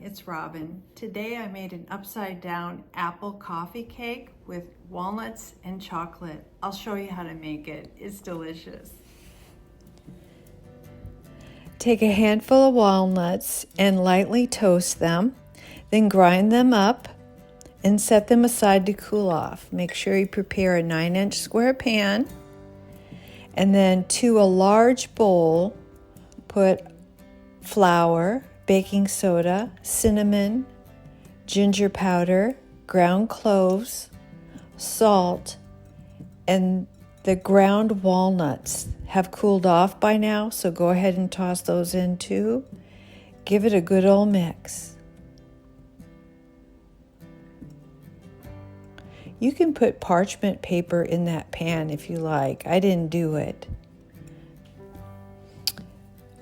it's Robin. Today I made an upside down apple coffee cake with walnuts and chocolate. I'll show you how to make it. It's delicious. Take a handful of walnuts and lightly toast them, then grind them up and set them aside to cool off. Make sure you prepare a 9-inch square pan, and then to a large bowl put flour, baking soda, cinnamon, ginger powder, ground cloves, salt, and the ground walnuts have cooled off by now, so go ahead and toss those in too. Give it a good old mix. You can put parchment paper in that pan if you like. I didn't do it.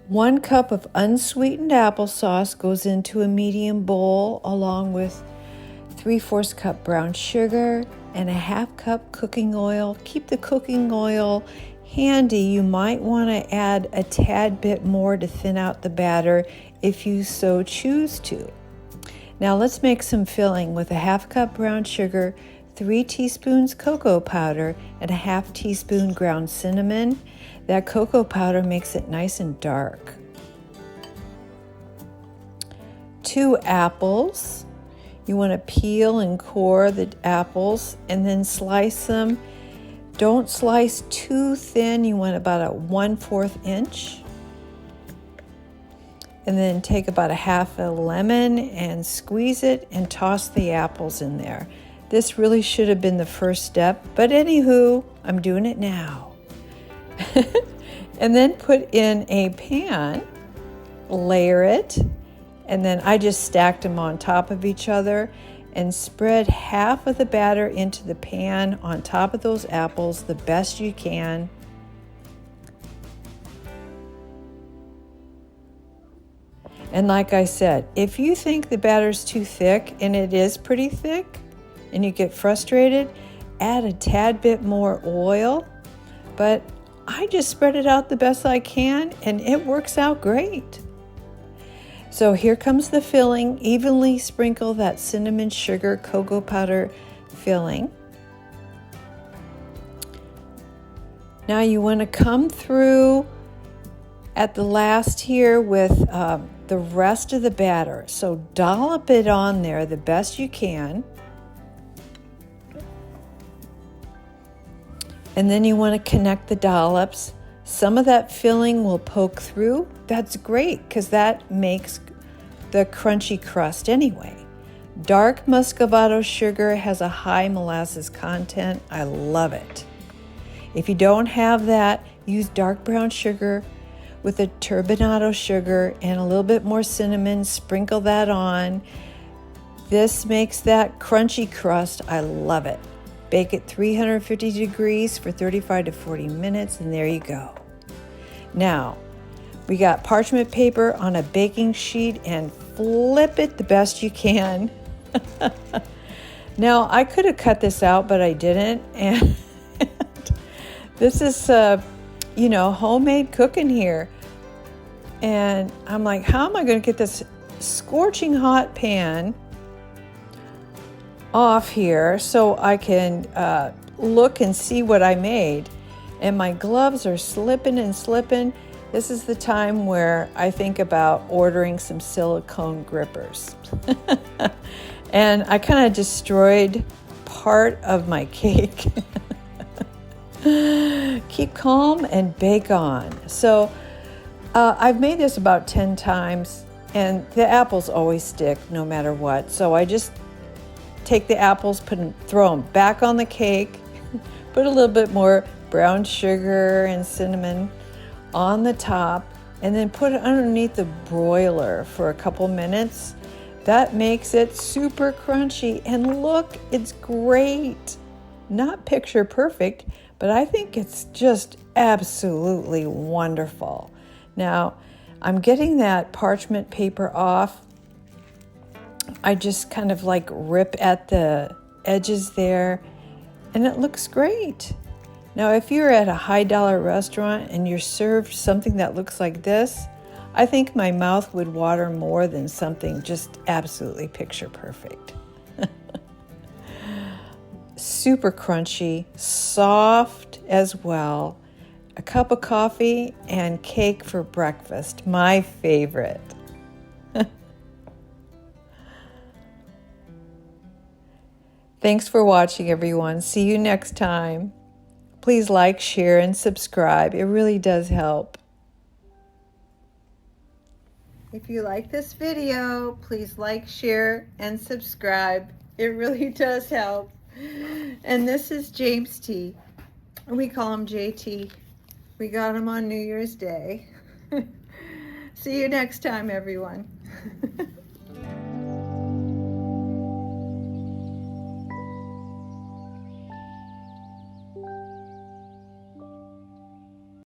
1 cup of unsweetened applesauce goes into a medium bowl along with 3/4 cup brown sugar and a 1/2 cup cooking oil. Keep the cooking oil handy. You might want to add a tad bit more to thin out the batter if you so choose to. Now let's make some filling with a 1/2 cup brown sugar, 3 teaspoons cocoa powder, and a 1/2 teaspoon ground cinnamon. That cocoa powder makes it nice and dark. 2 apples. You want to peel and core the apples and then slice them. Don't slice too thin. You want about a 1/4 inch. And then take about a 1/2 a lemon and squeeze it and toss the apples in there. This really should have been the first step, but anywho, I'm doing it now. And then put in a pan, layer it, and then I just stacked them on top of each other and spread half of the batter into the pan on top of those apples the best you can. And like I said, if you think the batter's too thick, and it is pretty thick, and you get frustrated, add a tad bit more oil, but I just spread it out the best I can and it works out great. So here comes the filling. Evenly sprinkle that cinnamon, sugar, cocoa powder filling. Now you want to come through at the last here with the rest of the batter. So dollop it on there the best you can. And then you want to connect the dollops. Some of that filling will poke through. That's great because that makes the crunchy crust anyway. Dark Muscovado sugar has a high molasses content. I love it. If you don't have that, use dark brown sugar with a turbinado sugar and a little bit more cinnamon. Sprinkle that on. This makes that crunchy crust. I love it. Bake at 350 degrees for 35 to 40 minutes, and there you go. Now, we got parchment paper on a baking sheet and flip it the best you can. Now, I could have cut this out, but I didn't. And this is, homemade cooking here. And I'm like, how am I going to get this scorching hot pan off here so I can look and see what I made? And my gloves are slipping and slipping. This is the time where I think about ordering some silicone grippers. And I kind of destroyed part of my cake. Keep calm and bake on. So I've made this about 10 times and the apples always stick no matter what. So I just take the apples, throw them back on the cake, put a little bit more brown sugar and cinnamon on the top, and then put it underneath the broiler for a couple minutes. That makes it super crunchy, and look, it's great. Not picture perfect, but I think it's just absolutely wonderful. Now, I'm getting that parchment paper off. I just kind of like rip at the edges there, and it looks great. Now, if you're at a high dollar restaurant and you're served something that looks like this, I think my mouth would water more than something just absolutely picture perfect. Super crunchy, soft as well. A cup of coffee and cake for breakfast, my favorite. Thanks for watching, everyone. See you next time. Please like, share, and subscribe. It really does help. If you like this video, please like, share, and subscribe. It really does help. And this is James T. We call him JT. We got him on New Year's Day. See you next time, everyone.